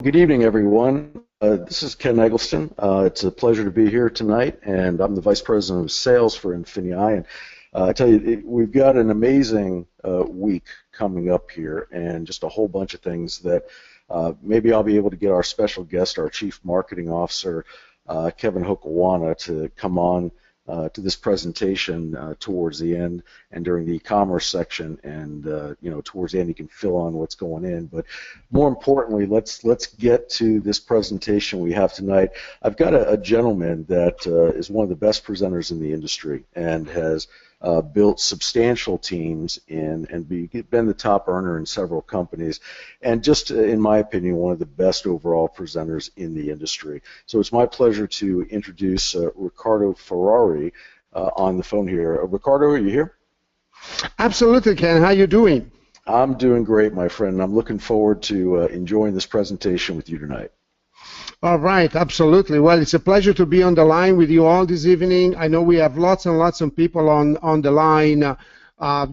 Good evening, everyone. This is Ken Eggleston. It's a pleasure to be here tonight, and I'm the Vice President of Sales for INFINii. And I tell you, we've got an amazing week coming up here, and just a whole bunch of things that maybe I'll be able to get our special guest, our Chief Marketing Officer, Kevin Hokawana, to come on to this presentation towards the end and during the e-commerce section, and towards the end you can fill on what's going in. But more importantly, let's get to this presentation we have tonight. I've got a gentleman that is one of the best presenters in the industry and has built substantial teams and been the top earner in several companies, and just in my opinion, one of the best overall presenters in the industry. So it's my pleasure to introduce Ricardo Ferrari on the phone here. Ricardo, are you here? Absolutely, Ken. How you doing? I'm doing great, my friend. I'm looking forward to enjoying this presentation with you tonight. All right, absolutely. Well, it's a pleasure to be on the line with you all this evening. I know we have lots and lots of people on the line.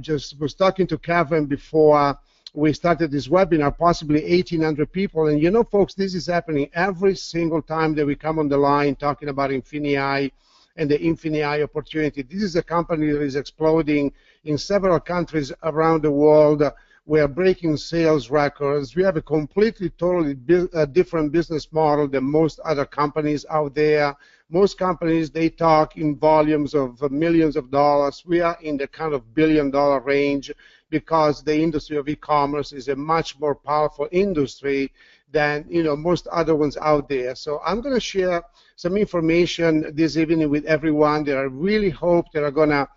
Just was talking to Kevin before we started this webinar, possibly 1,800 people. And you know, folks, this is happening every single time that we come on the line talking about INFINii and the INFINii opportunity. This is a company that is exploding in several countries around the world. We are breaking sales records. We have a completely, totally different business model than most other companies out there. Most companies, they talk in volumes of millions of dollars. We are in the kind of billion-dollar range because the industry of e-commerce is a much more powerful industry than most other ones out there. So I'm going to share some information this evening with everyone that I really hope that are going to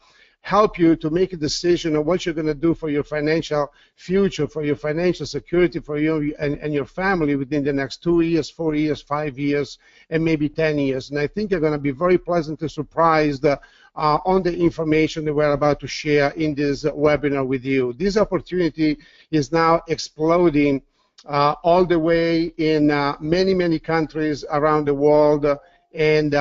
help you to make a decision on what you're going to do for your financial future, for your financial security, for you and your family within the next 2 years, 4 years, 5 years, and maybe 10 years. And I think you're going to be very pleasantly surprised on the information that we're about to share in this webinar with you. This opportunity is now exploding all the way in many, many countries around the world, and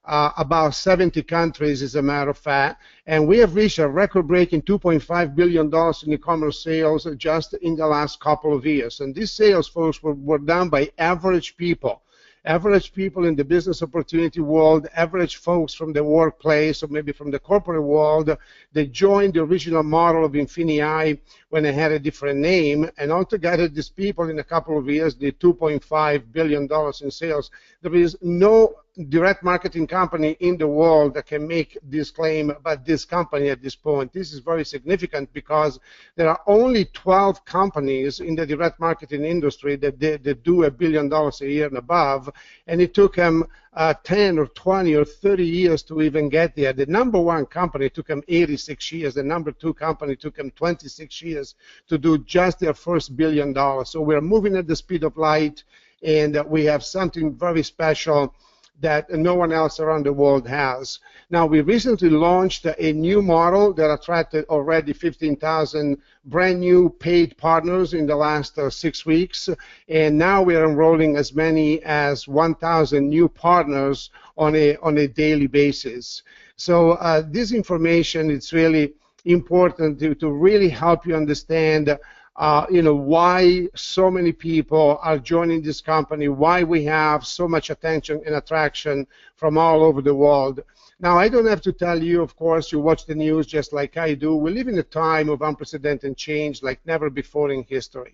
about 70 countries, as a matter of fact, and we have reached a record-breaking $2.5 billion in e-commerce sales just in the last couple of years. And these sales, folks, were done by average people in the business opportunity world, average folks from the workplace or maybe from the corporate world. They joined the original model of INFINii when it had a different name, and altogether these people in a couple of years did $2.5 billion in sales. There is no direct marketing company in the world that can make this claim about this company at this point. This is very significant because there are only 12 companies in the direct marketing industry that do $1 billion a year and above, and it took them 10 or 20 or 30 years to even get there. The number one company took them 86 years. The number two company took them 26 years to do just their first $1 billion. So we're moving at the speed of light, and we have something very special that no one else around the world has. Now, we recently launched a new model that attracted already 15,000 brand new paid partners in the last 6 weeks, and now we are enrolling as many as 1,000 new partners on a daily basis. So this information, it's really important to really help you understand why so many people are joining this company, why we have so much attention and attraction from all over the world. Now, I don't have to tell you, of course, you watch the news just like I do. We live in a time of unprecedented change like never before in history.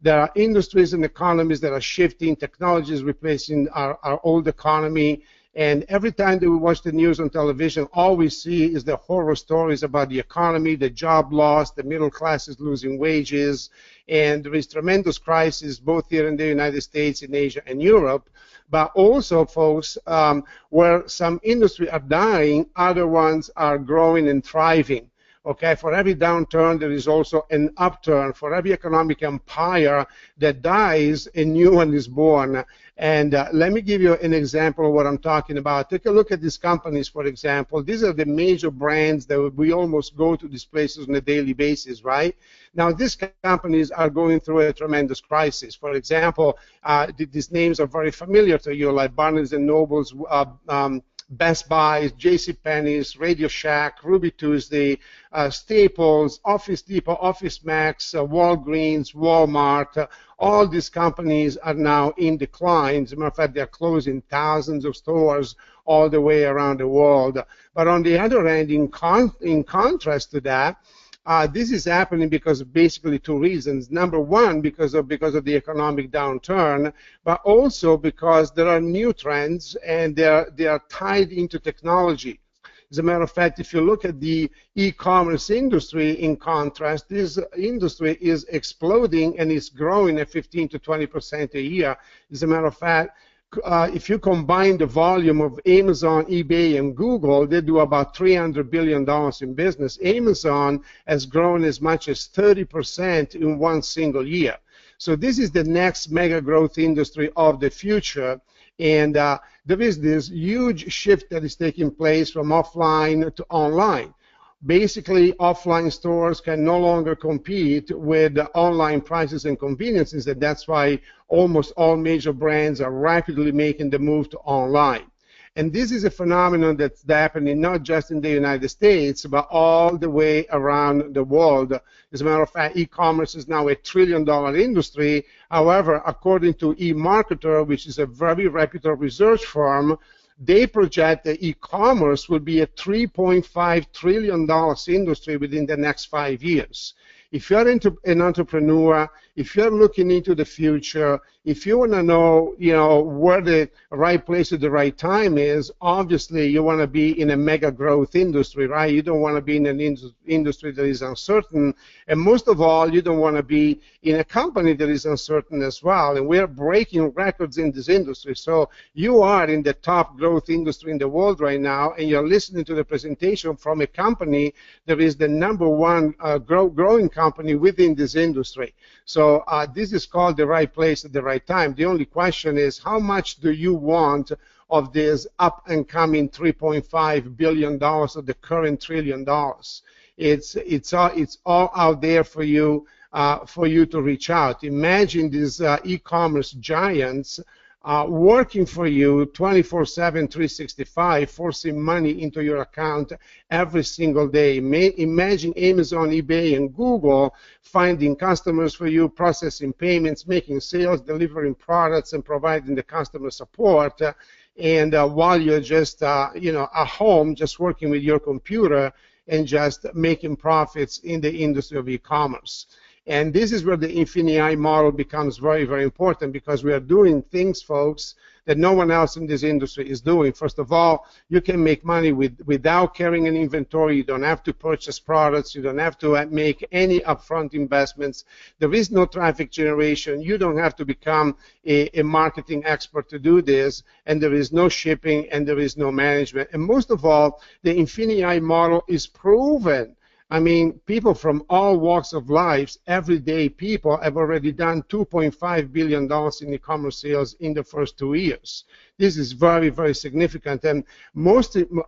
There are industries and economies that are shifting, technologies replacing our old economy. And every time that we watch the news on television, all we see is the horror stories about the economy, the job loss, the middle class is losing wages, and there is tremendous crisis both here in the United States, in Asia, and Europe. But also, folks, where some industries are dying, other ones are growing and thriving. Okay, for every downturn, there is also an upturn. For every economic empire that dies, a new one is born. And let me give you an example of what I'm talking about. Take a look at these companies, for example. These are the major brands that we almost go to these places on a daily basis, right? Now, these companies are going through a tremendous crisis. For example, these names are very familiar to you, like Barnes & Noble's Best Buy, JCPenney's, Radio Shack, Ruby Tuesday, Staples, Office Depot, Office Max, Walgreens, Walmart. All these companies are now in decline. As a matter of fact, they're closing thousands of stores all the way around the world. But on the other hand, in contrast to that, this is happening because of basically two reasons. Number one, because of the economic downturn, but also because there are new trends and they are tied into technology. As a matter of fact, if you look at the e-commerce industry, in contrast, this industry is exploding and is growing at 15 to 20% a year. As a matter of fact, if you combine the volume of Amazon, eBay, and Google, they do about $300 billion in business. Amazon has grown as much as 30% in one single year. So this is the next mega growth industry of the future. And there is this huge shift that is taking place from offline to online. Basically, offline stores can no longer compete with online prices and conveniences, and that's why almost all major brands are rapidly making the move to online. And this is a phenomenon that's happening not just in the United States, but all the way around the world. As a matter of fact, e-commerce is now a $1 trillion industry. However, according to eMarketer, which is a very reputable research firm, they project that e-commerce will be a $3.5 trillion industry within the next 5 years. If you're an entrepreneur, if you're looking into the future, if you want to know, where the right place at the right time is, obviously you want to be in a mega growth industry, right? You don't want to be in an industry that is uncertain, and most of all, you don't want to be in a company that is uncertain as well. And we're breaking records in this industry. So you are in the top growth industry in the world right now, and you're listening to the presentation from a company that is the #1 growing company within this industry. So this is called the right place at the right time. The only question is, how much do you want of this up and coming $3.5 billion of the current $1 trillion? It's all out there for you to reach out. Imagine these e-commerce giants working for you 24/7, 365, forcing money into your account every single day. Imagine Amazon, eBay, and Google finding customers for you, processing payments, making sales, delivering products, and providing the customer support. And while you're just, at home, just working with your computer and just making profits in the industry of e-commerce. And this is where the INFINii model becomes very, very important, because we are doing things, folks, that no one else in this industry is doing. First of all, you can make money without carrying an inventory. You don't have to purchase products. You don't have to make any upfront investments. There is no traffic generation. You don't have to become a marketing expert to do this. And there is no shipping, and there is no management. And most of all, the INFINii model is proven. I mean, people from all walks of life, everyday people, have already done $2.5 billion in e-commerce sales in the first 2 years. This is very, very significant. And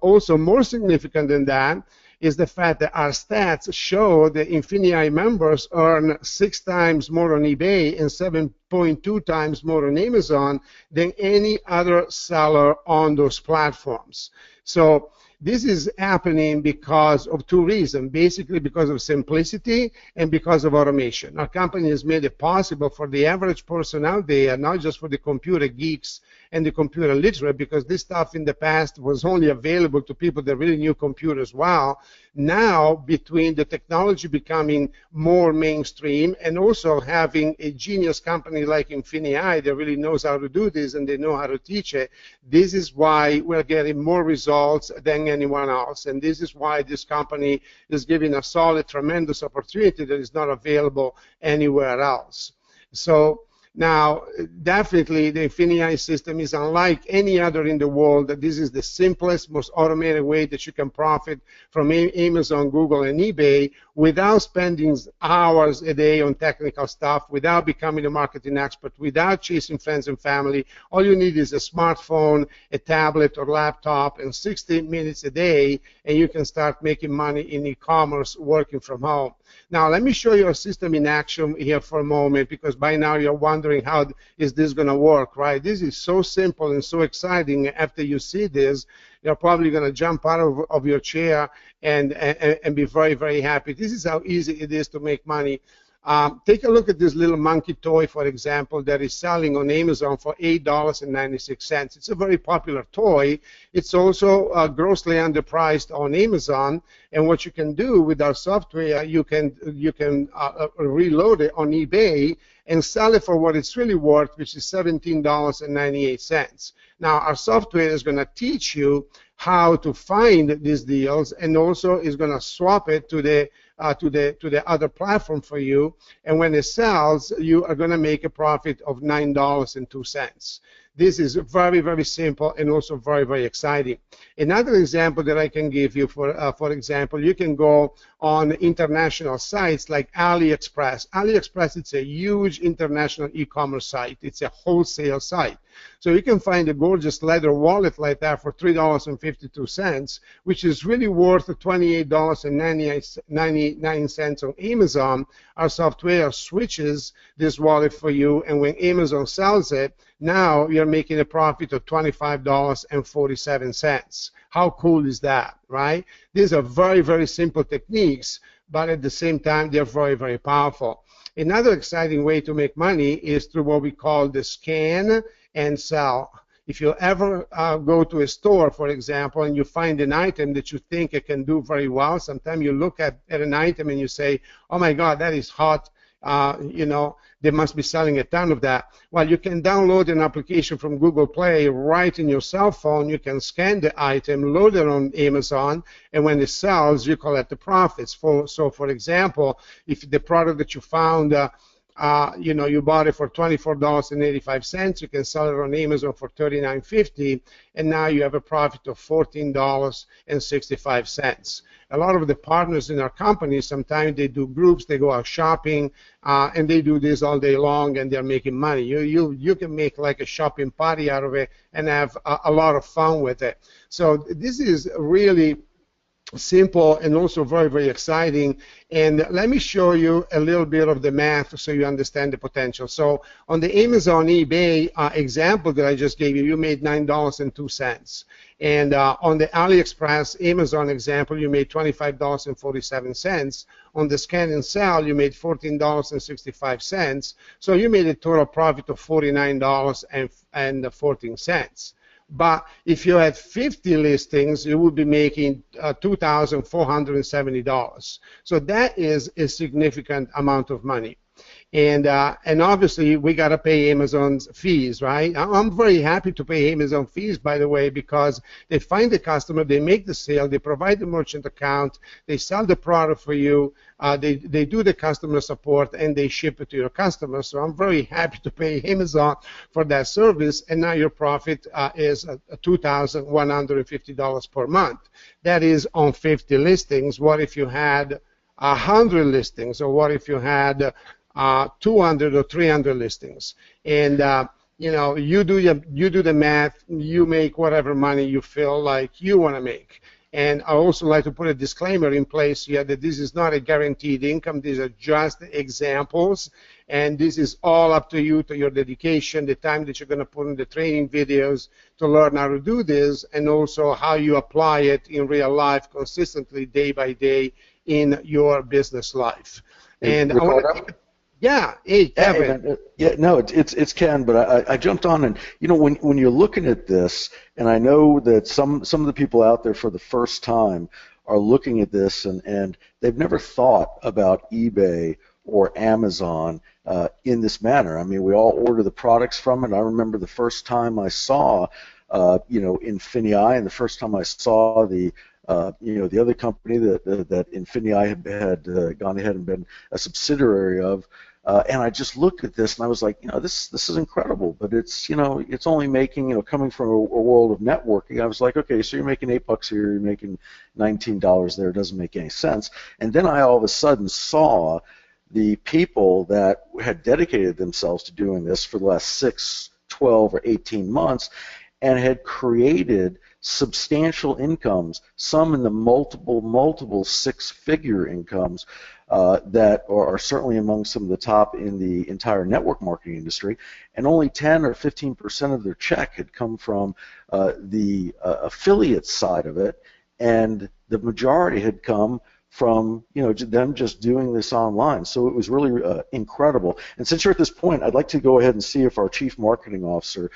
also more significant than that is the fact that our stats show that INFINii members earn 6 times more on eBay and 7.2 times more on Amazon than any other seller on those platforms. So this is happening because of 2 reasons, basically because of simplicity and because of automation. Our company has made it possible for the average person out there, not just for the computer geeks and the computer literate, because this stuff in the past was only available to people that really knew computers well. Now, between the technology becoming more mainstream and also having a genius company like INFINii that really knows how to do this and they know how to teach it, this is why we're getting more results than anyone else. And this is why this company is giving us all a tremendous opportunity that is not available anywhere else. So now, definitely, the INFINii system is unlike any other in the world. This is the simplest, most automated way that you can profit from Amazon, Google, and eBay without spending hours a day on technical stuff, without becoming a marketing expert, without chasing friends and family. All you need is a smartphone, a tablet, or laptop, and 60 minutes a day, and you can start making money in e-commerce working from home. Now, let me show you a system in action here for a moment, because by now you're wondering how is this going to work, right? This is so simple and so exciting. After you see this, you're probably going to jump out of your chair and be very, very happy. This is how easy it is to make money. Take a look at this little monkey toy, for example, that is selling on Amazon for $8.96. It's a very popular toy. It's also grossly underpriced on Amazon. And what you can do with our software, you can reload it on eBay and sell it for what it's really worth, which is $17.98. Now, our software is going to teach you how to find these deals, and also is going to swap it to the other platform for you. And when it sells, you are going to make a profit of $9.02. This is very, very simple and also very, very exciting. Another example that I can give you, for example, you can go on international sites like AliExpress. AliExpress, it's a huge international e-commerce site. It's a wholesale site. So you can find a gorgeous leather wallet like that for $3.52, which is really worth $28.99 on Amazon. Our software switches this wallet for you, and when Amazon sells it, now you're making a profit of $25.47. How cool is that, right? These are very, very simple techniques, but at the same time, they're very, very powerful. Another exciting way to make money is through what we call the scan and sell. If you ever go to a store, for example, and you find an item that you think it can do very well, sometimes you look at an item and you say, oh my God, that is hot. You know, they must be selling a ton of that. Well, you can download an application from Google Play right in your cell phone. You can scan the item, load it on Amazon, and when it sells, you collect the profits. So, for example, if the product that you found, you know, you bought it for $24.85, you can sell it on Amazon for $39.50, and now you have a profit of $14.65. A lot of the partners in our company, sometimes they do groups, they go out shopping, and they do this all day long, and they're making money. You can make like a shopping party out of it and have a lot of fun with it. So this is really simple and also very, very exciting. And let me show you a little bit of the math so you understand the potential. So on the Amazon eBay example that I just gave you, you made $9.02. And on the AliExpress Amazon example, you made $25.47. On the scan and sell, you made $14.65. So you made a total profit of $49.14. But if you had 50 listings, you would be making $2,470. So that is a significant amount of money. And obviously, we got to pay Amazon's fees, right? I'm very happy to pay Amazon fees, by the way, because they find the customer, they make the sale, they provide the merchant account, they sell the product for you, they do the customer support, and they ship it to your customer. So I'm very happy to pay Amazon for that service, and now your profit is $2,150 per month. That is on 50 listings. What if you had 100 listings, or what if you had 200 or 300 listings? And you know, you do the math, you make whatever money you feel like you want to make. And I also like to put a disclaimer in place here that this is not a guaranteed income. These are just examples, and this is all up to you, to your dedication, the time that you're going to put in the training videos to learn how to do this, and also how you apply it in real life consistently, day by day, in your business life. And yeah, hey, Kevin. Yeah, no, it's Ken, but I jumped on, and you know, when you're looking at this, and I know that some of the people out there for the first time are looking at this, and they've never thought about eBay or Amazon in this manner. I mean, we all order the products from it. I remember the first time I saw, you know, INFINii, and the first time I saw the you know, the other company that INFINii had gone ahead and been a subsidiary of. And I just looked at this and I was like, you know, this is incredible, but it's, you know, it's only making, you know, coming from a world of networking, I was like, okay, so you're making $8 here, you're making $19 there, it doesn't make any sense. And then I all of a sudden saw the people that had dedicated themselves to doing this for the last 6, 12, or 18 months and had created substantial incomes, some in the multiple six-figure incomes that are certainly among some of the top in the entire network marketing industry, and only 10 or 15% of their check had come from the affiliate side of it, and the majority had come from them just doing this online. So it was really incredible. And since you're at this point, I'd like to go ahead and see if our Chief Marketing Officer,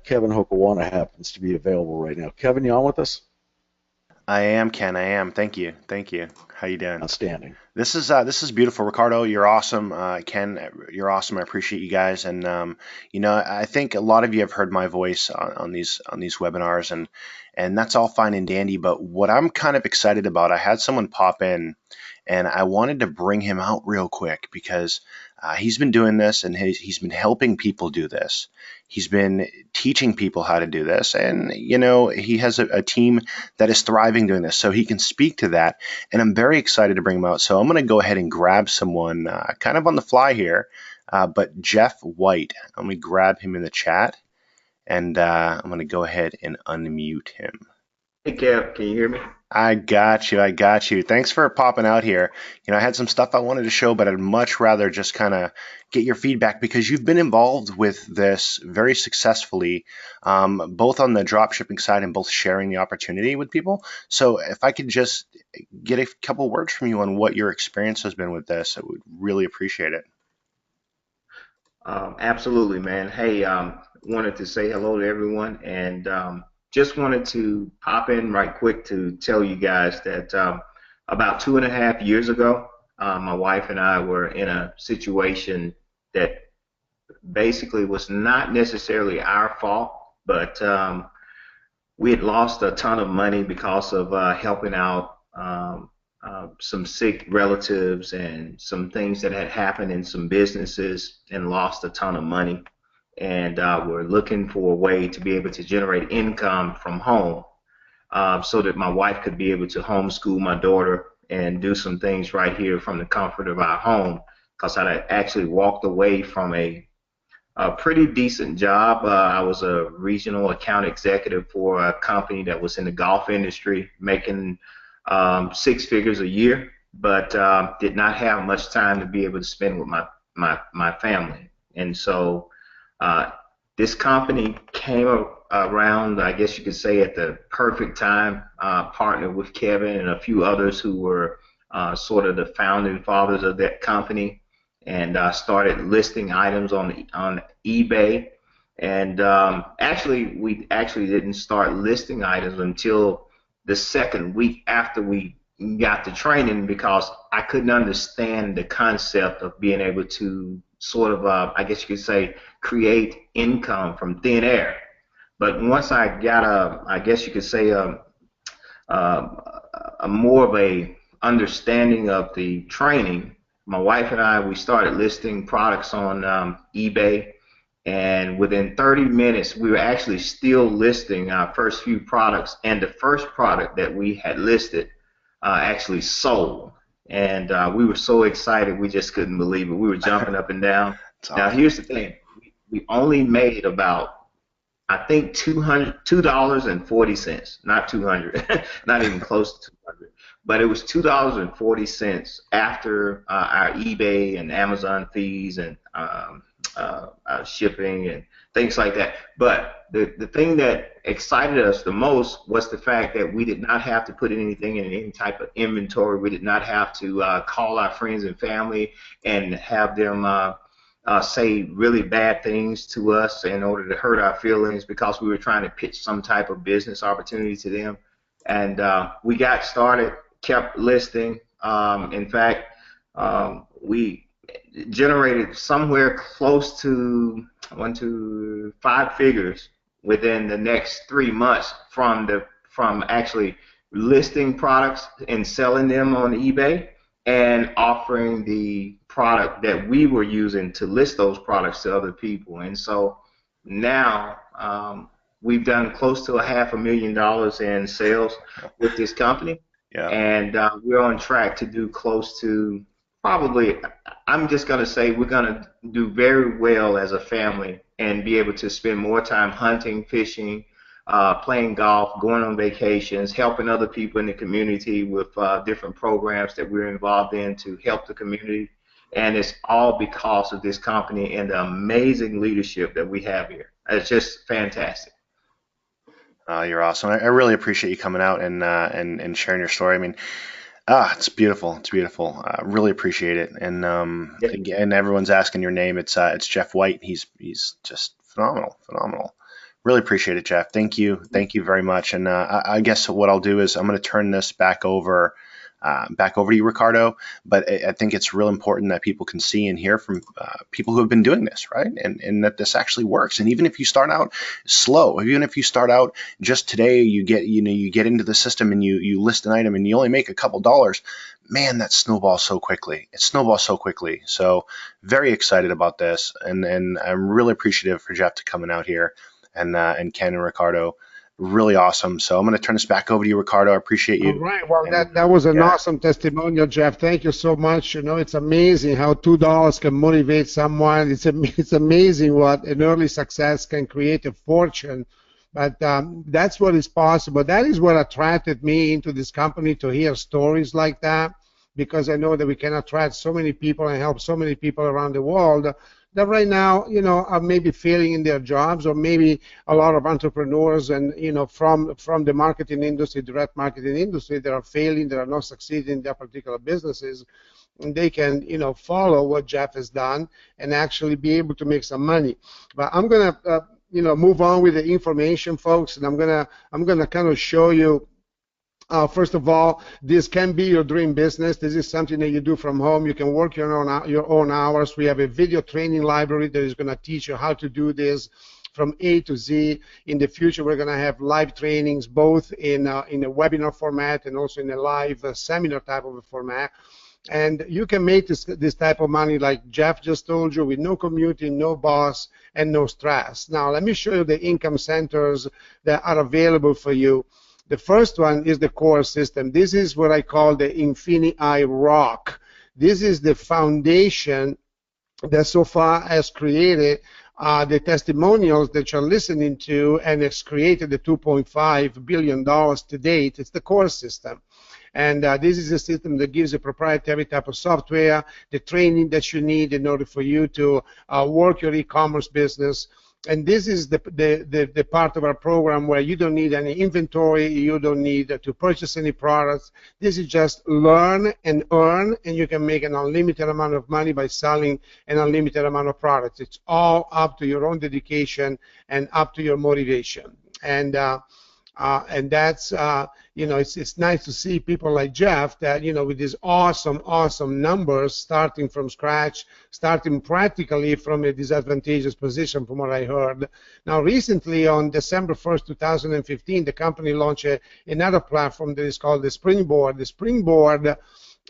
Kevin Hokawana, happens to be available right now. Kevin, you on with us? I am, Ken. I am. Thank you. Thank you. How you doing? Outstanding. This is beautiful, Ricardo. You're awesome. Ken, you're awesome. I appreciate you guys. And I think a lot of you have heard my voice on these webinars, and that's all fine and dandy. But what I'm kind of excited about, I had someone pop in, and I wanted to bring him out real quick because he's been doing this, and he's been helping people do this. He's been teaching people how to do this, and he has a team that is thriving doing this, so he can speak to that. And I'm very excited to bring him out. So I'm going to go ahead and grab someone kind of on the fly here, but Jeff White. Let me grab him in the chat, and I'm going to go ahead and unmute him. Hey, Kev, can you hear me? I got you. I got you. Thanks for popping out here. I had some stuff I wanted to show, but I'd much rather just kind of get your feedback because you've been involved with this very successfully, both on the drop shipping side and both sharing the opportunity with people. So if I could just get a couple words from you on what your experience has been with this, I would really appreciate it. Absolutely, man. Hey, wanted to say hello to everyone, and just wanted to pop in right quick to tell you guys that about 2.5 years ago, my wife and I were in a situation that basically was not necessarily our fault, but we had lost a ton of money because of helping out some sick relatives and some things that had happened in some businesses, and lost a ton of money. And we're looking for a way to be able to generate income from home so that my wife could be able to homeschool my daughter and do some things right here from the comfort of our home, because I actually walked away from a pretty decent job. I was a regional account executive for a company that was in the golf industry, making 6 figures a year, but did not have much time to be able to spend with my family. And so this company came around, I guess you could say, at the perfect time. Partnered with Kevin and a few others who were sort of the founding fathers of that company, and started listing items on eBay. And we actually didn't start listing items until the second week after we got the training, because I couldn't understand the concept of being able to sort of, I guess you could say, create income from thin air. But once I got I guess you could say, a more of a understanding of the training, my wife and I, we started listing products on eBay, and within 30 minutes, we were actually still listing our first few products, and the first product that we had listed actually sold. And we were so excited, we just couldn't believe it. We were jumping up and down. Now, here's the thing. We only made about, I think, $2.40, not 200, not even close to 200, but it was $2.40 after our eBay and Amazon fees and shipping and things like that. But the thing that excited us the most was the fact that we did not have to put anything in any type of inventory. We did not have to call our friends and family and have them say really bad things to us in order to hurt our feelings, because we were trying to pitch some type of business opportunity to them. And we got started, kept listing. In fact, we generated somewhere close to 5 figures within the next 3 months from actually listing products and selling them on eBay, and offering the product that we were using to list those products to other people. And so now we've done close to $500,000 in sales with this company. Yeah. And we're on track to do close to, probably, I'm just going to say, we're going to do very well as a family and be able to spend more time hunting, fishing, playing golf, going on vacations, helping other people in the community with different programs that we're involved in to help the community. And it's all because of this company and the amazing leadership that we have here. It's just fantastic. You're awesome. I really appreciate you coming out and sharing your story. I mean, it's beautiful. It's beautiful. Really appreciate it. And again, everyone's asking your name. It's Jeff White. He's just phenomenal, phenomenal. Really appreciate it, Jeff. Thank you very much. And I guess what I'll do is I'm going to turn this back over to you, Ricardo. But I think it's real important that people can see and hear from people who have been doing this, right? And that this actually works. And even if you start out slow, even if you start out just today, you get into the system and you list an item and you only make a couple dollars, man, that snowballs so quickly. It snowballs so quickly. So very excited about this, and I'm really appreciative for Jeff to coming out here, and Ken and Ricardo. Really awesome. So I'm going to turn this back over to you, Ricardo. I appreciate you. All right. Well, that was an awesome testimonial, Jeff. Thank you so much. You know, it's amazing how $2 can motivate someone. It's amazing what an early success can create a fortune. But that's what is possible. That is what attracted me into this company, to hear stories like that, because I know that we can attract so many people and help so many people around the world that right now, you know, are maybe failing in their jobs, or maybe a lot of entrepreneurs and, you know, from the marketing industry, direct marketing industry, that are failing, that are not succeeding in their particular businesses, and they can, you know, follow what Jeff has done and actually be able to make some money. But I'm gonna, you know, move on with the information, folks, and I'm gonna kind of show you. First of all, this can be your dream business. This is something that you do from home. You can work your own hours. We have a video training library that is going to teach you how to do this from A to Z. In the future, we're going to have live trainings, both in a webinar format and also in a live seminar type of a format. And you can make this type of money, like Jeff just told you, with no commuting, no boss, and no stress. Now, let me show you the income centers that are available for you. The first one is the core system. This is what I call the INFINii rock. This is the foundation that so far has created the testimonials that you're listening to, and it's created the $2.5 billion to date. It's the core system. And this is a system that gives a proprietary type of software, the training that you need in order for you to work your e-commerce business. And this is the part of our program where you don't need any inventory, you don't need to purchase any products. This is just learn and earn, and you can make an unlimited amount of money by selling an unlimited amount of products. It's all up to your own dedication and up to your motivation. And that's, you know, it's nice to see people like Jeff that, you know, with these awesome numbers, starting from scratch, starting practically from a disadvantageous position, from what I heard. Now, recently, on December 1st, 2015, the company launched another platform that is called the Springboard. The Springboard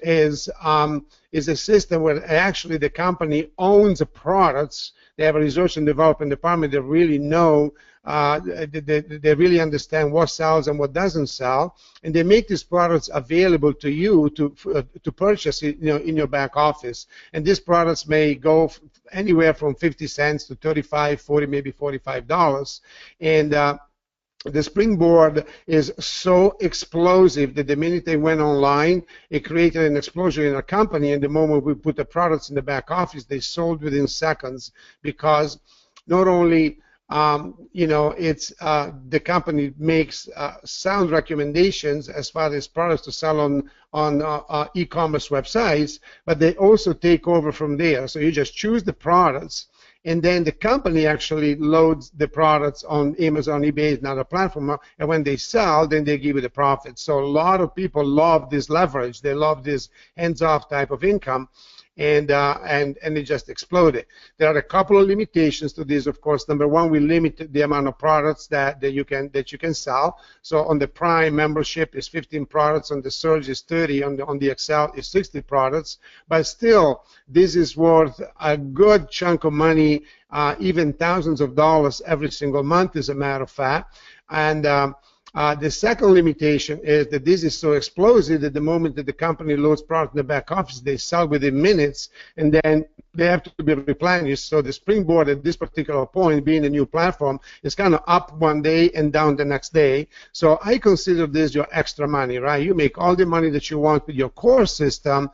is a system where actually the company owns the products. They have a research and development department that really know, they really understand what sells and what doesn't sell, and they make these products available to you to purchase, you know, in your back office. And these products may go anywhere from 50 cents to 35, 40, maybe $45. And the Springboard is so explosive that the minute they went online, it created an explosion in our company. And the moment we put the products in the back office, they sold within seconds, because not only you know, it's the company makes sound recommendations as far as products to sell on e-commerce websites, but they also take over from there. So you just choose the products, and then the company actually loads the products on Amazon, eBay, and other platforms, and when they sell, then they give you the profit. So a lot of people love this leverage. They love this hands-off type of income. And it just exploded. There are a couple of limitations to this, of course. Number one, we limit the amount of products that you can sell. So on the Prime membership is 15 products, on the Surge is 30, on the Excel is 60 products. But still, this is worth a good chunk of money, even thousands of dollars every single month, as a matter of fact. And the second limitation is that this is so explosive that the moment that the company loads product in the back office, they sell within minutes, and then they have to be replenished. So the springboard at this particular point, being a new platform, is kind of up one day and down the next day. So I consider this your extra money, right? You make all the money that you want with your core system,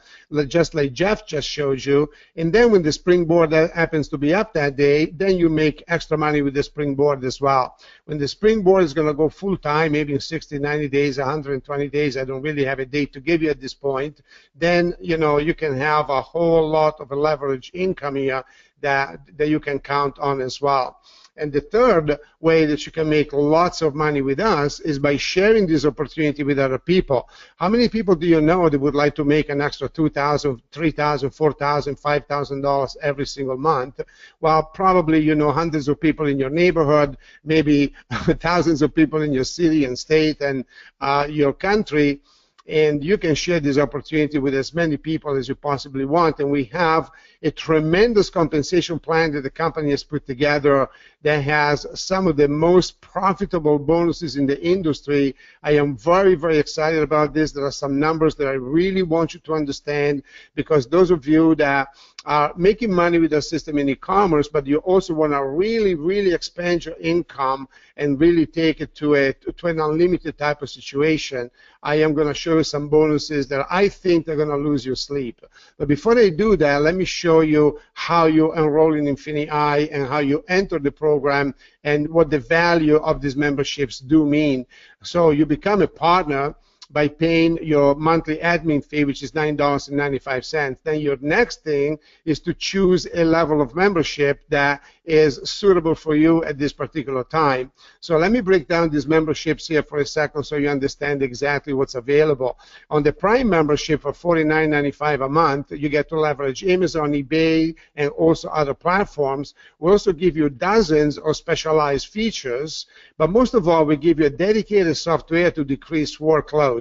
just like Jeff just showed you. And then when the springboard happens to be up that day, then you make extra money with the springboard as well. When the springboard is going to go full time, maybe in 60, 90 days, 120 days, I don't really have a date to give you at this point, then you can have a whole lot of a leverage income here that you can count on as well. And the third way that you can make lots of money with us is by sharing this opportunity with other people. How many people do you know that would like to make an extra $2,000, $3,000, $4,000, $5,000 every single month? Well, probably hundreds of people in your neighborhood, maybe thousands of people in your city and state and your country. And you can share this opportunity with as many people as you possibly want. And we have a tremendous compensation plan that the company has put together that has some of the most profitable bonuses in the industry. I am very, very excited about this. There are some numbers that I really want you to understand, because those of you that are making money with the system in e-commerce, but you also want to really, really expand your income and really take it to an unlimited type of situation, I am going to show you some bonuses that I think they're going to lose your sleep. But before I do that, let me show you how you enroll in INFINii and how you enter the program and what the value of these memberships do mean. So you become a partner by paying your monthly admin fee, which is $9.95. Then your next thing is to choose a level of membership that is suitable for you at this particular time. So let me break down these memberships here for a second so you understand exactly what's available. On the Prime membership for $49.95 a month, you get to leverage Amazon, eBay, and also other platforms. We also give you dozens of specialized features, but most of all, we give you a dedicated software to decrease workload.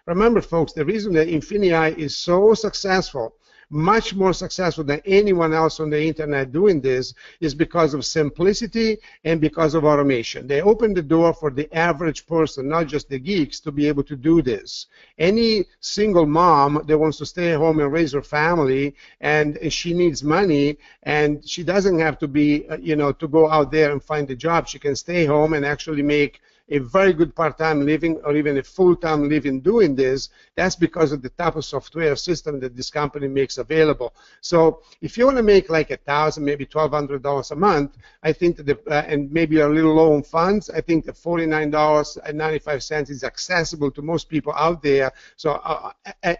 Remember, folks, the reason that INFINii is so successful, much more successful than anyone else on the internet doing this, is because of simplicity and because of automation. They open the door for the average person, not just the geeks, to be able to do this. Any single mom that wants to stay at home and raise her family, and she needs money, and she doesn't have to be, to go out there and find a job. She can stay home and actually make a very good part-time living or even a full-time living doing this. That's because of the type of software system that this company makes available. So if you want to make like $1,000, maybe $1,200 a month, I think that and maybe you're a little low on funds, I think the $49.95 is accessible to most people out there. So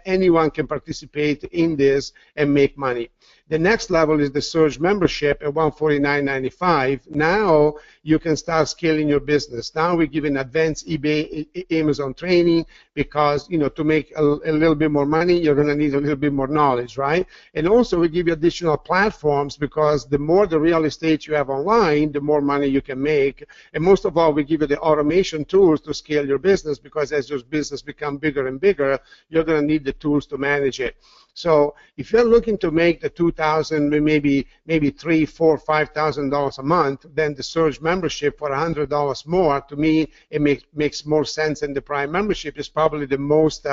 anyone can participate in this and make money. The next level is the Surge membership at $149.95. Now you can start scaling your business. Now we give an advanced eBay, Amazon training, because to make a little bit more money, you're going to need a little bit more knowledge, right? And also we give you additional platforms, because the more the real estate you have online, the more money you can make. And most of all, we give you the automation tools to scale your business, because as your business becomes bigger and bigger, you're going to need the tools to manage it. So if you're looking to make the $2,000, maybe $3,000, $4,000, $5,000 a month, then the Surge membership for $100 more, to me, it makes more sense. And the Prime membership is probably the most.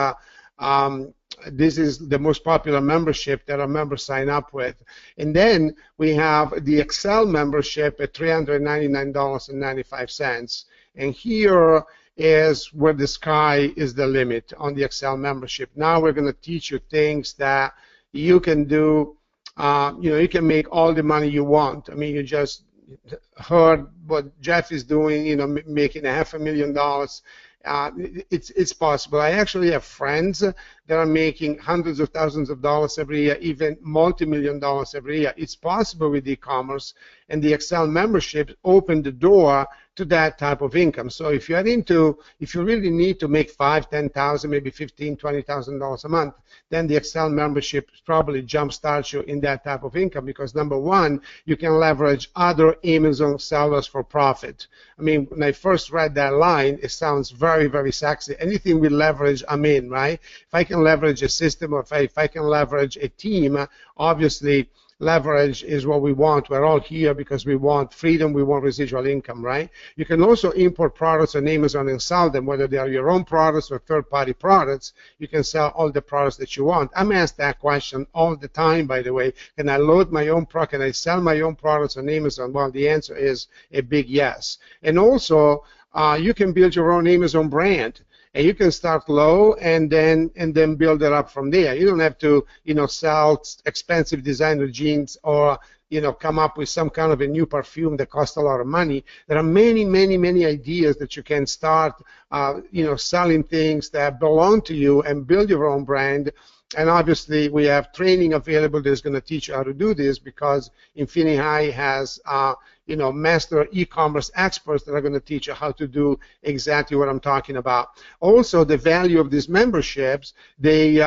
This is the most popular membership that our members sign up with. And then we have the Excel membership at $399.95. And here is where the sky is the limit on the Excel membership. Now we're going to teach you things that you can do. You can make all the money you want. I mean, you just heard what Jeff is doing, making $500,000. It's possible. I actually have friends that are making hundreds of thousands of dollars every year, even multi-million dollars every year. It's possible with e-commerce, and the Excel membership opened the door to that type of income. So if you really need to make $5,000, $10,000, maybe $15,000, $20,000 a month, then the Excel membership probably jumpstarts you in that type of income, because number one, you can leverage other Amazon sellers for profit. I mean, when I first read that line, it sounds very, very sexy. Anything with leverage, I'm in, right? If I can leverage a system, or if I can leverage a team, obviously leverage is what we want. We're all here because we want freedom, we want residual income, right? You can also import products on Amazon and sell them, whether they are your own products or third-party products. You can sell all the products that you want. I'm asked that question all the time, by the way. Can I load my own product? Can I sell my own products on Amazon? Well, the answer is a big yes. And also, you can build your own Amazon brand. And you can start low and then build it up from there. You don't have to, sell expensive designer jeans or, come up with some kind of a new perfume that costs a lot of money. There are many, many, many ideas that you can start, selling things that belong to you and build your own brand. And obviously, we have training available that's going to teach you how to do this, because INFINii has, master e-commerce experts that are going to teach you how to do exactly what I'm talking about. Also, the value of these memberships, they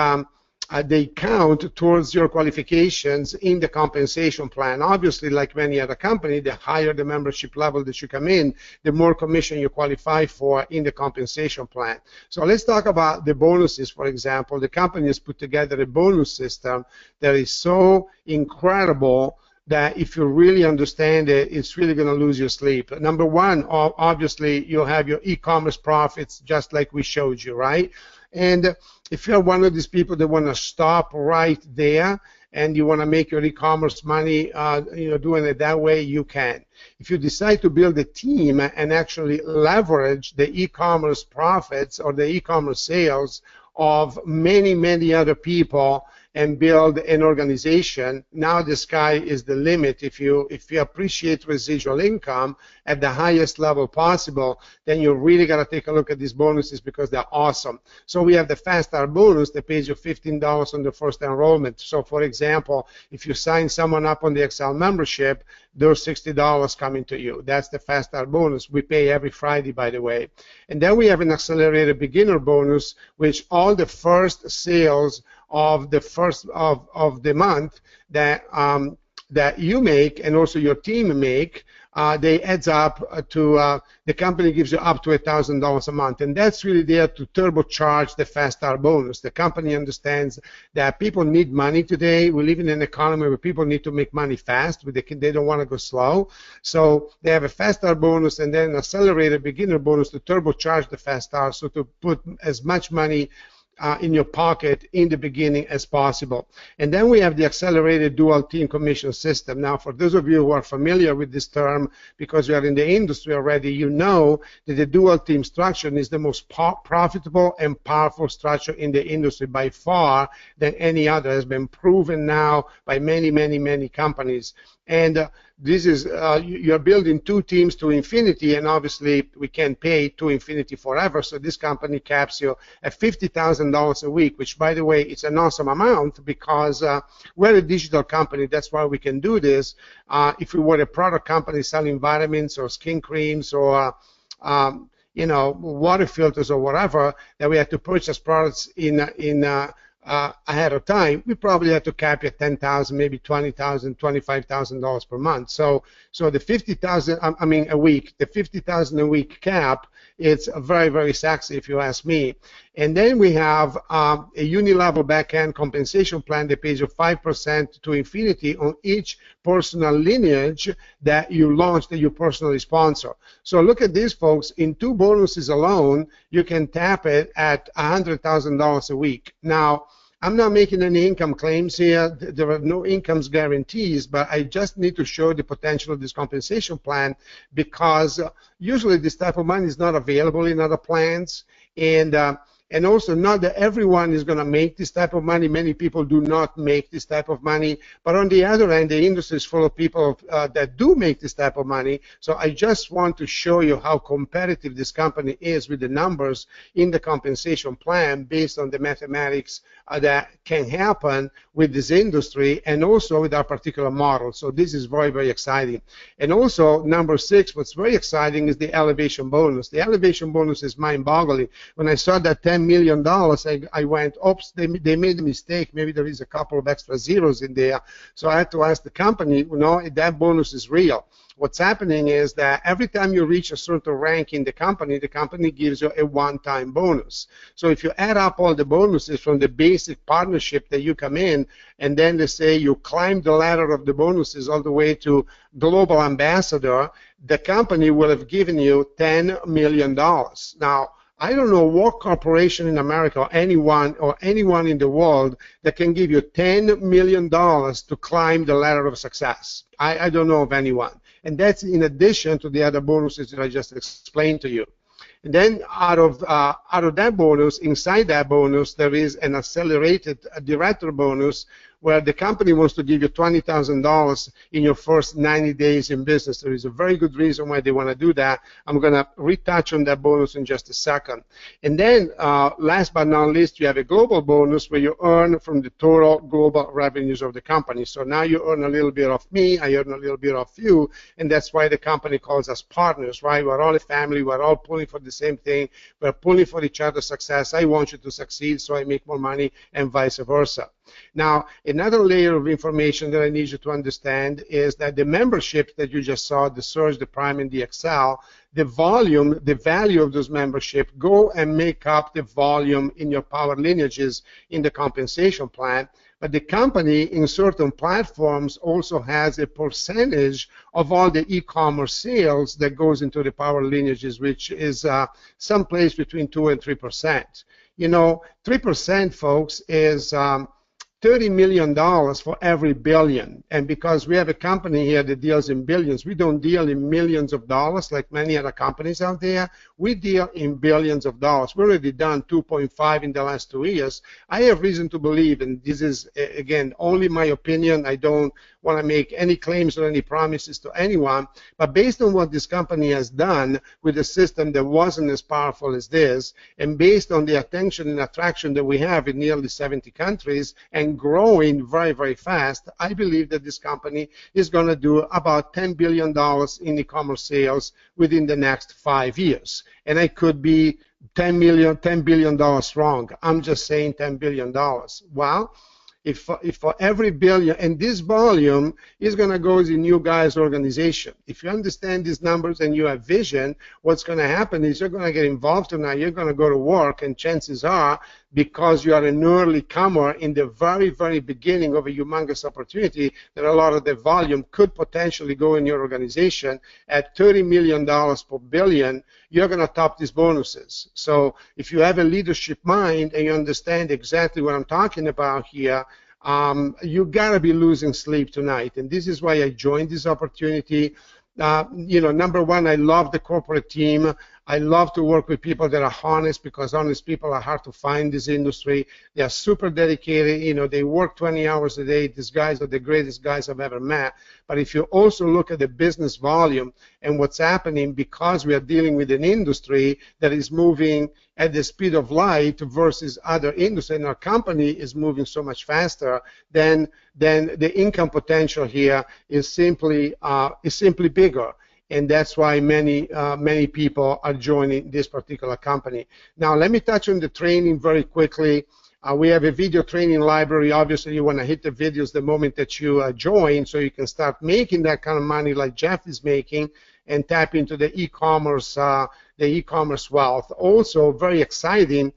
count towards your qualifications in the compensation plan. Obviously, like many other companies, the higher the membership level that you come in, the more commission you qualify for in the compensation plan. So let's talk about the bonuses, for example. The company has put together a bonus system that is so incredible that if you really understand it, it's really going to lose your sleep. Number one, obviously, you'll have your e-commerce profits just like we showed you, right? And if you're one of these people that want to stop right there and you want to make your e-commerce money, doing it that way, you can. If you decide to build a team and actually leverage the e-commerce profits or the e-commerce sales of many, many other people and build an organization, now the sky is the limit. If you appreciate residual income at the highest level possible, then you really got to take a look at these bonuses because they're awesome. So we have the Fast Start bonus that pays you $15 on the first enrollment. So for example, if you sign someone up on the Excel membership, those $60 coming to you. That's the Fast Start bonus. We pay every Friday, by the way. And then we have an accelerated beginner bonus, which all the first sales of the first of the month that that you make and also your team make, they adds up to the company gives you up to $1,000 a month, and that's really there to turbocharge the Fast Start bonus. The company understands that people need money today. We live in an economy where people need to make money fast, but they don't want to go slow. So they have a Fast Start bonus and then an accelerated beginner bonus to turbocharge the Fast Start, so to put as much money in your pocket in the beginning as possible. And then we have the accelerated dual team commission system. Now, for those of you who are familiar with this term, because you are in the industry already, you know that the dual team structure is the most profitable and powerful structure in the industry by far than any other. It has been proven now by many, many, many companies. And this is, you're building two teams to infinity, and obviously we can't pay to infinity forever, so this company caps you at $50,000 a week, which, by the way, it's an awesome amount because we're a digital company. That's why we can do this. If we were a product company selling vitamins or skin creams or water filters or whatever, that we had to purchase products ahead of time, we probably have to cap you at $10,000, maybe $20,000, $25,000 per month. So the $50,000, a week, the $50,000 a week cap, it's very, very sexy if you ask me. And then we have a uni-level back-end compensation plan that pays you 5% to infinity on each personal lineage that you launch, that you personally sponsor. So look at this, folks. In two bonuses alone, you can tap it at $100,000 a week. Now, I'm not making any income claims here. There are no income guarantees, but I just need to show the potential of this compensation plan because usually this type of money is not available in other plans. And also, not that everyone is going to make this type of money. Many people do not make this type of money. But on the other hand, the industry is full of people that do make this type of money. So I just want to show you how competitive this company is with the numbers in the compensation plan based on the mathematics that can happen with this industry and also with our particular model. So this is very, very exciting. And also, number 6, what's very exciting is the elevation bonus. The elevation bonus is mind-boggling. When I saw that $10 million, I went, oops, they made a mistake. Maybe there is a couple of extra zeros in there. So I had to ask the company, that bonus is real. What's happening is that every time you reach a certain rank in the company gives you a one-time bonus. So if you add up all the bonuses from the basic partnership that you come in, and then they say you climb the ladder of the bonuses all the way to global ambassador, the company will have given you $10 million. Now, I don't know what corporation in America or anyone in the world that can give you $10 million to climb the ladder of success. I don't know of anyone. And that's in addition to the other bonuses that I just explained to you. And then out of that bonus, inside that bonus, there is an accelerated director bonus where the company wants to give you $20,000 in your first 90 days in business. There is a very good reason why they want to do that. I'm going to retouch on that bonus in just a second. And then last but not least, you have a global bonus where you earn from the total global revenues of the company. So now you earn a little bit of me, I earn a little bit of you, and that's why the company calls us partners, right? We're all a family, we're all pulling for the same thing, we're pulling for each other's success. I want you to succeed so I make more money, and vice versa. Now, another layer of information that I need you to understand is that the membership that you just saw, the Surge, the Prime, and the Excel, the volume, the value of those membership go and make up the volume in your power lineages in the compensation plan. But the company in certain platforms also has a percentage of all the e-commerce sales that goes into the power lineages, which is someplace between 2 and 3%. You know, 3%, folks, is $30 million for every billion. And because we have a company here that deals in billions, we don't deal in millions of dollars like many other companies out there. We deal in billions of dollars. We've already done 2.5 in the last 2 years. I have reason to believe, and this is, again, only my opinion. I don't want to make any claims or any promises to anyone, but based on what this company has done with a system that wasn't as powerful as this, and based on the attention and attraction that we have in nearly 70 countries, and growing very, very fast, I believe that this company is going to do about $10 billion in e-commerce sales within the next 5 years. And I could be $10 billion wrong. I'm just saying $10 billion. Well, if for every billion, and this volume is going to go in you guys' organization. If you understand these numbers and you have vision, what's going to happen is you're going to get involved tonight, you're going to go to work, and chances are, because you are an early comer in the very, very beginning of a humongous opportunity, that a lot of the volume could potentially go in your organization at $30 million per billion, you're going to top these bonuses. So if you have a leadership mind and you understand exactly what I'm talking about here, you got to be losing sleep tonight. And this is why I joined this opportunity. You know, number one, I love the corporate team. I love to work with people that are honest, because honest people are hard to find in this industry. They are super dedicated. You know, they work 20 hours a day. These guys are the greatest guys I've ever met. But if you also look at the business volume and what's happening, because we are dealing with an industry that is moving at the speed of light versus other industries, and our company is moving so much faster, then the income potential here is simply bigger. And that's why many people are joining this particular company. Now, let me touch on the training very quickly. We have a video training library. Obviously, you want to hit the videos the moment that you join, so you can start making that kind of money like Jeff is making, and tap into the e-commerce wealth. Also, very exciting,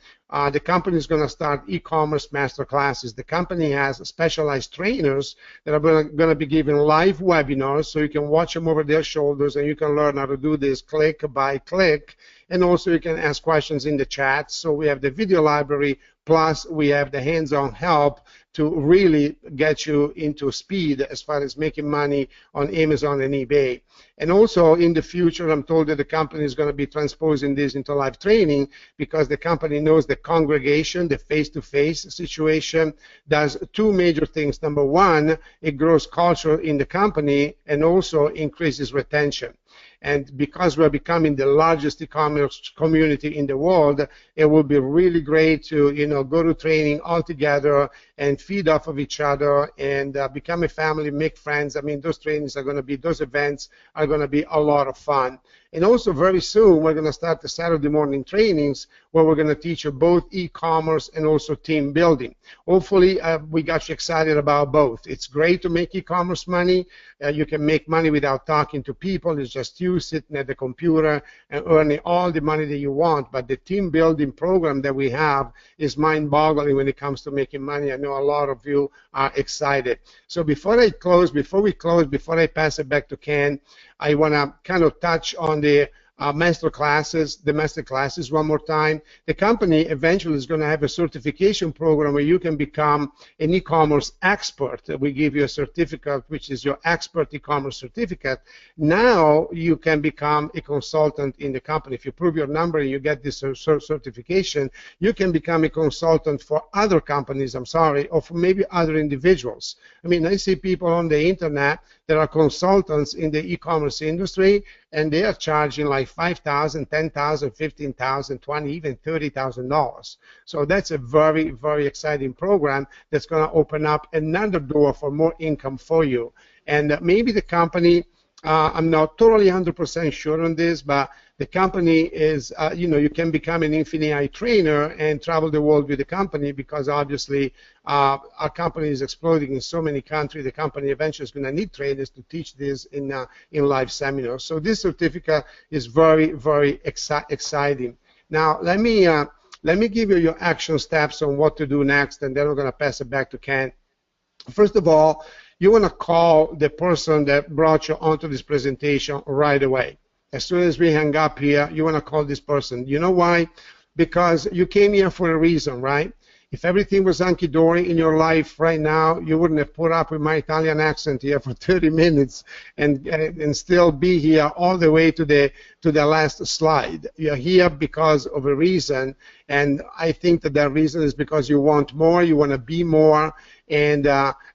the company is going to start e-commerce master classes. The company has specialized trainers that are going to be giving live webinars, so you can watch them over their shoulders, and you can learn how to do this click by click. And also, you can ask questions in the chat. So we have the video library, plus we have the hands-on help to really get you into speed as far as making money on Amazon and eBay. And also in the future, I'm told that the company is going to be transposing this into live training, because the company knows the congregation, the face-to-face situation, does two major things. Number one, it grows culture in the company and also increases retention. And because we're becoming the largest e-commerce community in the world, it will be really great to, you know, go to training all together and feed off of each other and become a family, make friends. I mean, those trainings are going to be, those events are going to be a lot of fun. And also very soon, we're going to start the Saturday morning trainings where we're going to teach you both e-commerce and also team building. Hopefully, we got you excited about both. It's great to make e-commerce money. You can make money without talking to people. It's just you sitting at the computer and earning all the money that you want. But the team building program that we have is mind-boggling when it comes to making money. I know a lot of you are excited. So before I close, before I pass it back to Ken, I want to kind of touch on the master classes one more time. The company eventually is going to have a certification program where you can become an e-commerce expert. We give you a certificate, which is your expert e-commerce certificate. Now you can become a consultant in the company. If you prove your number and you get this certification, you can become a consultant for other companies, or for maybe other individuals. I mean, I see people on the internet that are consultants in the e-commerce industry, and they are charging like $5,000, $10,000, $15,000, $20,000, even $30,000. So that's a very, very exciting program that's going to open up another door for more income for you. And maybe the company, I'm not totally 100% sure on this, but the company is, you can become an INFINii trainer and travel the world with the company, because obviously our company is exploding in so many countries. The company eventually is going to need trainers to teach this in live seminars. So this certificate is very, very exciting. Now let me give you your action steps on what to do next, and then we're going to pass it back to Ken. First of all, you want to call the person that brought you onto this presentation right away. As soon as we hang up here, you want to call this person. You know why? Because you came here for a reason, right? If everything was hunky-dory in your life right now, you wouldn't have put up with my Italian accent here for 30 minutes and still be here all the way to the last slide. You're here because of a reason, and I think that reason is because you want more, you want to be more, and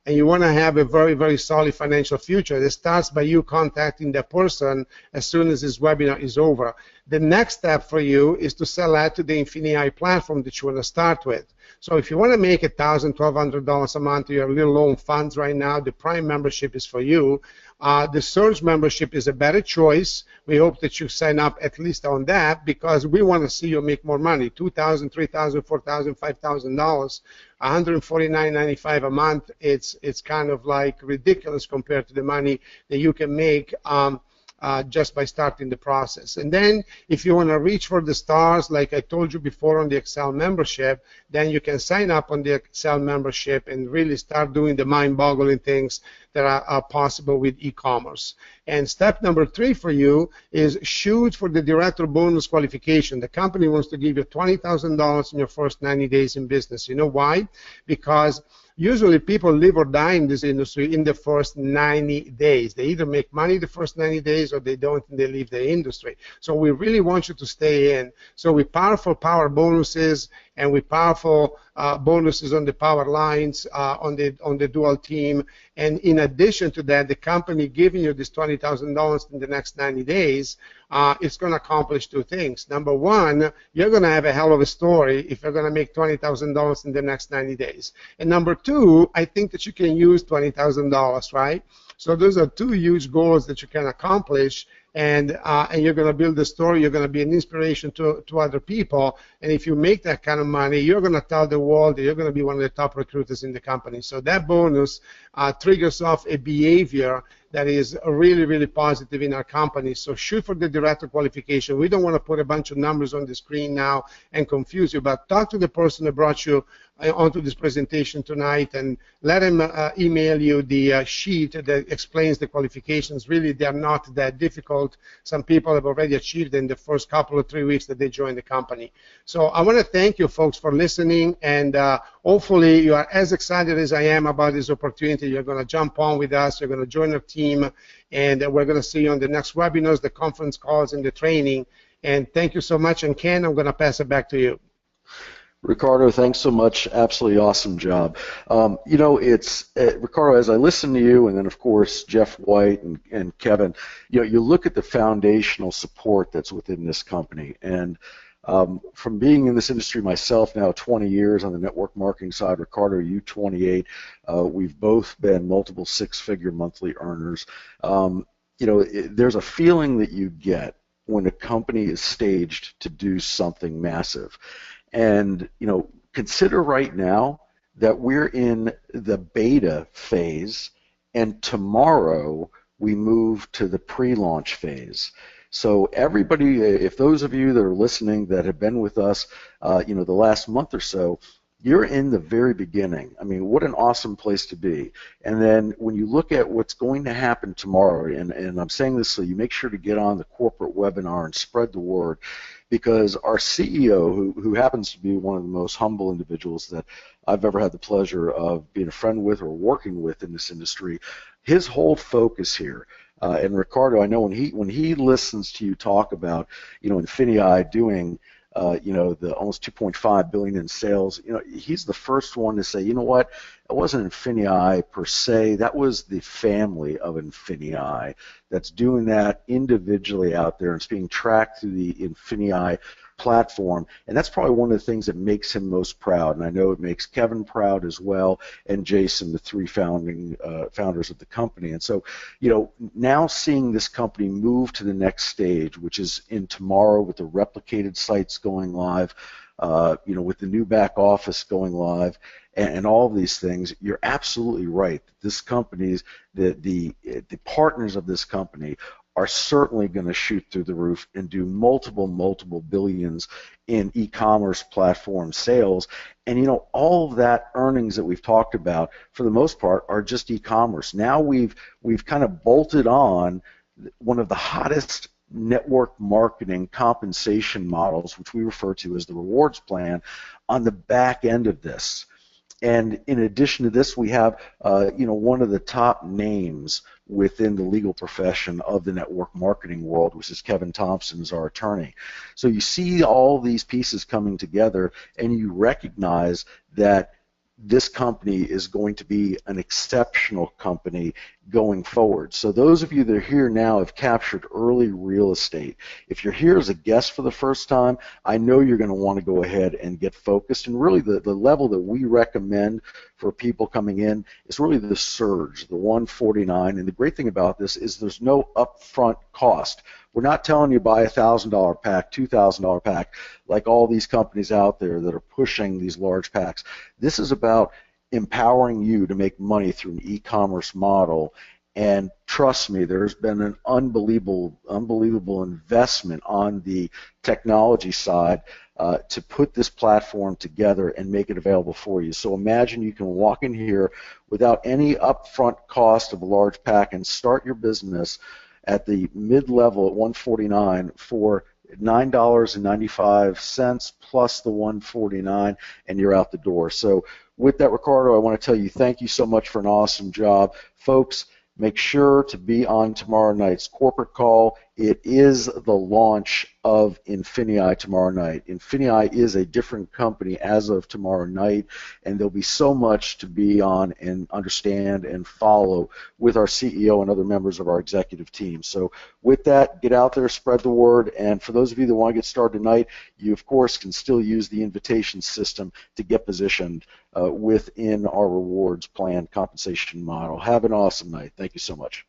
you want to have a very, very solid financial future. It starts by you contacting that person as soon as this webinar is over. The next step for you is to sell out to the INFINii platform that you want to start with. So if you want to make $1,000, $1,200 a month, you have little loan funds right now, the Prime membership is for you. The Surge membership is a better choice. We hope that you sign up at least on that, because we want to see you make more money, $2,000, $3,000, $4,000, $5,000, $149.95 a month. It's kind of like ridiculous compared to the money that you can make just by starting the process. And then if you want to reach for the stars, like I told you before on the Excel membership, then you can sign up on the Excel membership and really start doing the mind-boggling things that are possible with e-commerce. And step number 3 for you is shoot for the director bonus qualification. The company wants to give you $20,000 in your first 90 days in business. You know why? Because usually people live or die in this industry in the first 90 days. They either make money the first 90 days or they don't, and they leave the industry. So we really want you to stay in. So with powerful power bonuses and with powerful bonuses on the power lines, on the dual team, and in addition to that, the company giving you this $20,000 in the next 90 days, it's going to accomplish 2 things. Number 1, you're going to have a hell of a story if you're going to make $20,000 in the next 90 days. And number 2, I think that you can use $20,000, right? So those are 2 huge goals that you can accomplish, and you're going to build a story. You're going to be an inspiration to other people, and if you make that kind of money, you're going to tell the world that you're going to be one of the top recruiters in the company. So that bonus triggers off a behavior that is really, really positive in our company. So shoot for the director qualification. We don't want to put a bunch of numbers on the screen now and confuse you, but talk to the person that brought you onto this presentation tonight and let him email you the sheet that explains the qualifications. Really, they're not that difficult. Some people have already achieved in the first couple of 3 weeks that they joined the company. So I want to thank you folks for listening, and hopefully you are as excited as I am about this opportunity. You're going to jump on with us. You're going to join our team, and we're going to see you on the next webinars, the conference calls, and the training. And thank you so much. And Ken, I'm going to pass it back to you. Ricardo, thanks so much. Absolutely awesome job. It's Ricardo, as I listen to you, and then of course Jeff White and Kevin, you look at the foundational support that's within this company. And from being in this industry myself now 20 years on the network marketing side, Ricardo, you 28, we've both been multiple 6-figure monthly earners. There's a feeling that you get when a company is staged to do something massive. And, consider right now that we're in the beta phase, and tomorrow we move to the pre-launch phase. So everybody, if those of you that are listening that have been with us, the last month or so, you're in the very beginning. I mean, what an awesome place to be. And then when you look at what's going to happen tomorrow, and I'm saying this so you make sure to get on the corporate webinar and spread the word, because our CEO, who happens to be one of the most humble individuals that I've ever had the pleasure of being a friend with or working with in this industry, his whole focus here, and Ricardo, I know when he listens to you talk about, INFINii doing the almost 2.5 billion in sales, he's the first one to say, you know what, it wasn't INFINii per se, that was the family of INFINii that's doing that individually out there, and it's being tracked through the INFINii platform, and that's probably one of the things that makes him most proud. And I know it makes Kevin proud as well, and Jason, the three founders of the company. And so, now seeing this company move to the next stage, which is in tomorrow with the replicated sites going live, with the new back office going live, and all of these things, you're absolutely right. This company's the partners of this company are certainly going to shoot through the roof and do multiple billions in e-commerce platform sales. And all of that earnings that we've talked about, for the most part, are just e-commerce. Now we've kind of bolted on one of the hottest network marketing compensation models, which we refer to as the rewards plan, on the back end of this. And in addition to this, we have one of the top names within the legal profession of the network marketing world, which is Kevin Thompson, is our attorney. So you see all these pieces coming together, and you recognize that this company is going to be an exceptional company going forward. So those of you that are here now have captured early real estate. If you're here as a guest for the first time, I know you're going to want to go ahead and get focused. And really the level that we recommend for people coming in is really the surge, the 149. And the great thing about this is there's no upfront cost. We're not telling you buy a $1,000 pack, $2,000 pack, like all these companies out there that are pushing these large packs. This is about empowering you to make money through an e-commerce model. And trust me, there's been an unbelievable investment on the technology side to put this platform together and make it available for you. So imagine you can walk in here without any upfront cost of a large pack and start your business at the mid-level at 149 for $9.95 plus the 149, and you're out the door. So with that, Ricardo, I want to tell you thank you so much for an awesome job. Folks, make sure to be on tomorrow night's corporate call. It is the launch of INFINii tomorrow night. INFINii is a different company as of tomorrow night, and there'll be so much to be on and understand and follow with our CEO and other members of our executive team. So with that, get out there, spread the word, and for those of you that want to get started tonight, you of course can still use the invitation system to get positioned within our rewards plan compensation model. Have an awesome night. Thank you so much.